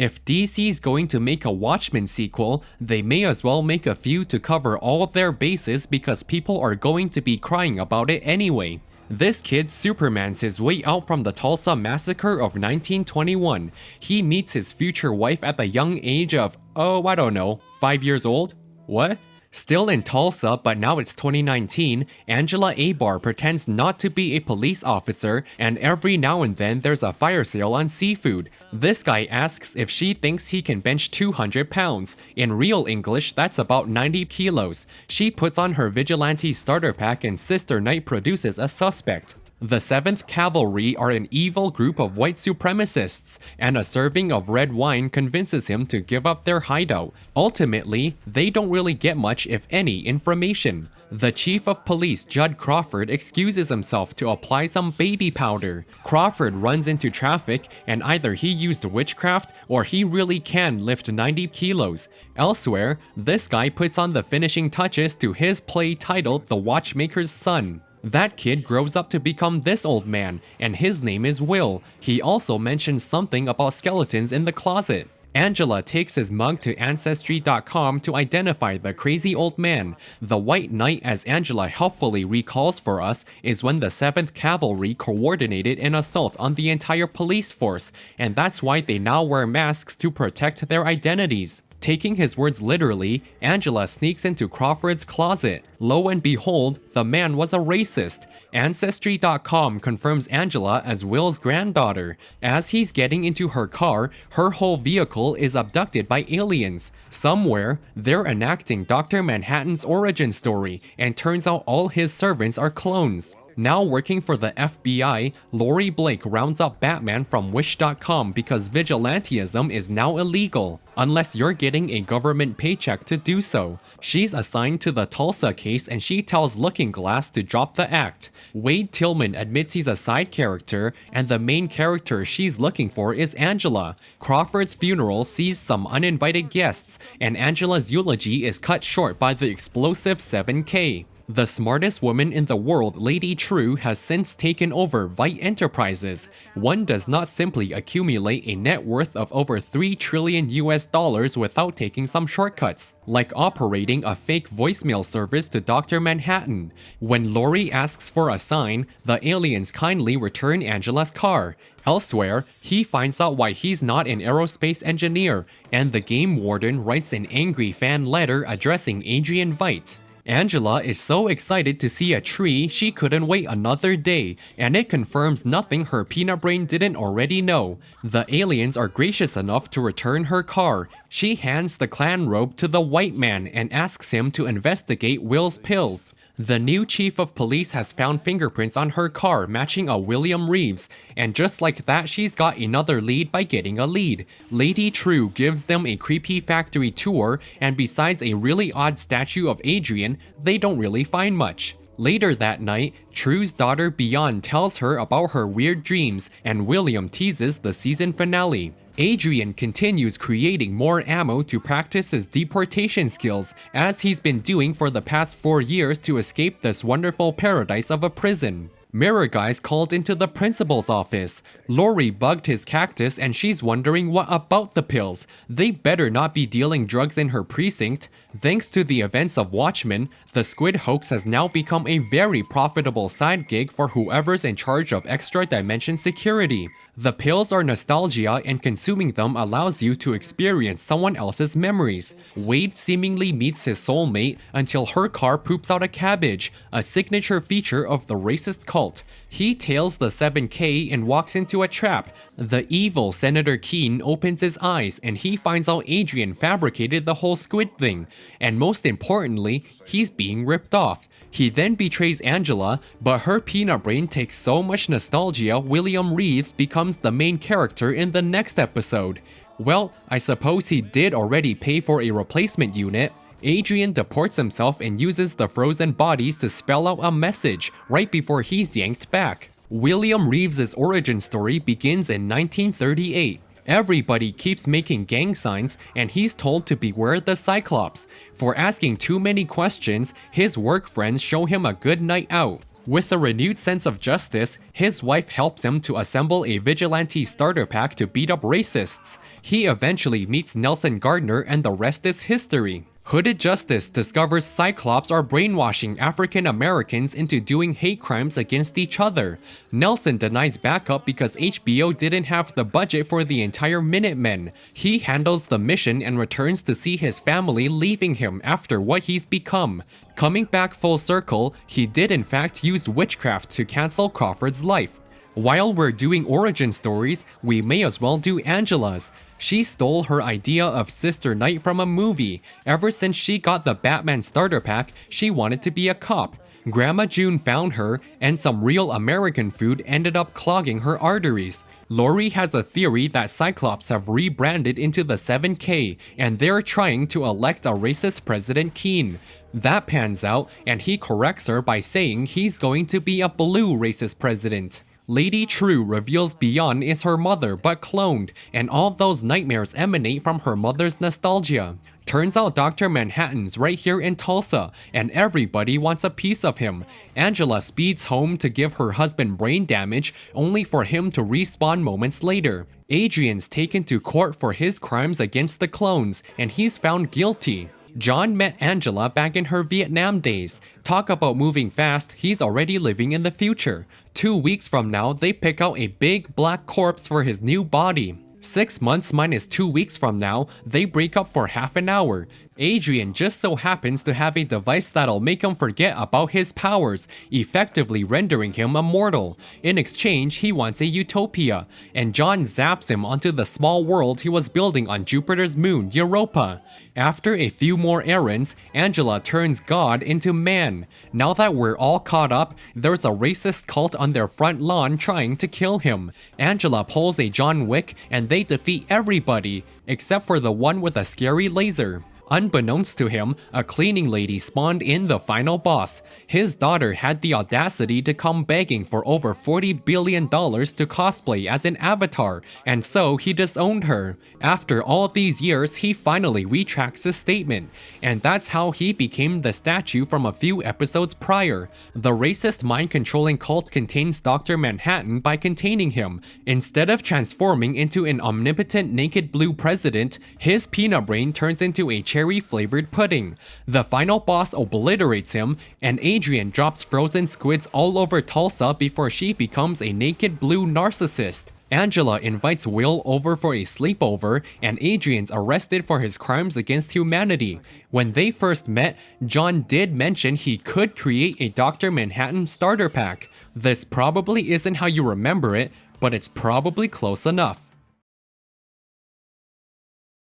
If DC's going to make a Watchmen sequel, they may as well make a few to cover all of their bases because people are going to be crying about it anyway. This kid Supermans his way out from the Tulsa Massacre of 1921. He meets his future wife at the young age of, I don't know, 5 years old? What? Still in Tulsa, but now it's 2019, Angela Abar pretends not to be a police officer, and every now and then there's a fire sale on seafood. This guy asks if she thinks he can bench 200 pounds. In real English, that's about 90 kilos. She puts on her vigilante starter pack and Sister Night produces a suspect. The 7th Cavalry are an evil group of white supremacists, and a serving of red wine convinces him to give up their hideout. Ultimately, they don't really get much, if any, information. The chief of police, Judd Crawford, excuses himself to apply some baby powder. Crawford runs into traffic, and either he used witchcraft or he really can lift 90 kilos. Elsewhere, this guy puts on the finishing touches to his play titled The Watchmaker's Son. That kid grows up to become this old man, and his name is Will. He also mentions something about skeletons in the closet. Angela takes his mug to Ancestry.com to identify the crazy old man. The White Knight, as Angela helpfully recalls for us, is when the 7th Cavalry coordinated an assault on the entire police force, and that's why they now wear masks to protect their identities. Taking his words literally, Angela sneaks into Crawford's closet. Lo and behold, the man was a racist. Ancestry.com confirms Angela as Will's granddaughter. As he's getting into her car, her whole vehicle is abducted by aliens. Somewhere, they're enacting Dr. Manhattan's origin story, and turns out all his servants are clones. Now working for the FBI, Lori Blake rounds up Batman from Wish.com because vigilantism is now illegal, unless you're getting a government paycheck to do so. She's assigned to the Tulsa case and she tells Looking Glass to drop the act. Wade Tillman admits he's a side character, and the main character she's looking for is Angela. Crawford's funeral sees some uninvited guests, and Angela's eulogy is cut short by the explosive 7K. The smartest woman in the world, Lady True, has since taken over Vite Enterprises. One does not simply accumulate a net worth of over $3 trillion without taking some shortcuts, like operating a fake voicemail service to Dr. Manhattan. When Lori asks for a sign, the aliens kindly return Angela's car. Elsewhere, he finds out why he's not an aerospace engineer, and the game warden writes an angry fan letter addressing Adrian Veidt. Angela is so excited to see a tree she couldn't wait another day, and it confirms nothing her peanut brain didn't already know. The aliens are gracious enough to return her car. She hands the clan robe to the white man and asks him to investigate Will's pills. The new chief of police has found fingerprints on her car matching a William Reeves, and just like that she's got another lead by getting a lead. Lady True gives them a creepy factory tour, and besides a really odd statue of Adrian, they don't really find much. Later that night, True's daughter Beyond tells her about her weird dreams, and William teases the season finale. Adrian continues creating more ammo to practice his deportation skills, as he's been doing for the past 4 years to escape this wonderful paradise of a prison. Mirror Guy's called into the principal's office. Lori bugged his cactus and she's wondering what about the pills. They better not be dealing drugs in her precinct. Thanks to the events of Watchmen, the squid hoax has now become a very profitable side gig for whoever's in charge of extra dimension security. The pills are nostalgia, and consuming them allows you to experience someone else's memories. Wade seemingly meets his soulmate until her car poops out a cabbage, a signature feature of the racist cult. He tails the 7K and walks into a trap. The evil Senator Keene opens his eyes and he finds out Adrian fabricated the whole squid thing. And most importantly, he's being ripped off. He then betrays Angela, but her peanut brain takes so much nostalgia, William Reeves becomes the main character in the next episode. Well, I suppose he did already pay for a replacement unit. Adrian deports himself and uses the frozen bodies to spell out a message right before he's yanked back. William Reeves' origin story begins in 1938. Everybody keeps making gang signs, and he's told to beware the Cyclops. For asking too many questions, his work friends show him a good night out. With a renewed sense of justice, his wife helps him to assemble a vigilante starter pack to beat up racists. He eventually meets Nelson Gardner and the rest is history. Hooded Justice discovers Cyclops are brainwashing African Americans into doing hate crimes against each other. Nelson denies backup because HBO didn't have the budget for the entire Minutemen. He handles the mission and returns to see his family leaving him after what he's become. Coming back full circle, he did in fact use witchcraft to cancel Crawford's life. While we're doing origin stories, we may as well do Angela's. She stole her idea of Sister Night from a movie. Ever since she got the Batman starter pack, she wanted to be a cop. Grandma June found her, and some real American food ended up clogging her arteries. Lori has a theory that Cyclops have rebranded into the 7K, and they're trying to elect a racist President Keene. That pans out, and he corrects her by saying he's going to be a blue racist president. Lady True reveals Beyond is her mother but cloned, and all those nightmares emanate from her mother's nostalgia. Turns out Dr. Manhattan's right here in Tulsa, and everybody wants a piece of him. Angela speeds home to give her husband brain damage, only for him to respawn moments later. Adrian's taken to court for his crimes against the clones, and he's found guilty. John met Angela back in her Vietnam days. Talk about moving fast, he's already living in the future. 2 weeks from now, they pick out a big black corpse for his new body. 6 months minus 2 weeks from now, they break up for half an hour. Adrian just so happens to have a device that'll make him forget about his powers, effectively rendering him immortal. In exchange, he wants a utopia, and John zaps him onto the small world he was building on Jupiter's moon, Europa. After a few more errands, Angela turns God into man. Now that we're all caught up, there's a racist cult on their front lawn trying to kill him. Angela pulls a John Wick and they defeat everybody, except for the one with a scary laser. Unbeknownst to him, a cleaning lady spawned in the final boss. His daughter had the audacity to come begging for over $40 billion to cosplay as an avatar, and so he disowned her. After all these years, he finally retracts his statement, and that's how he became the statue from a few episodes prior. The racist mind-controlling cult contains Dr. Manhattan by containing him. Instead of transforming into an omnipotent naked blue president, his peanut brain turns into a cherry-flavored pudding. The final boss obliterates him, and Adrian drops frozen squids all over Tulsa before she becomes a naked blue narcissist. Angela invites Will over for a sleepover, and Adrian's arrested for his crimes against humanity. When they first met, John did mention he could create a Dr. Manhattan starter pack. This probably isn't how you remember it, but it's probably close enough.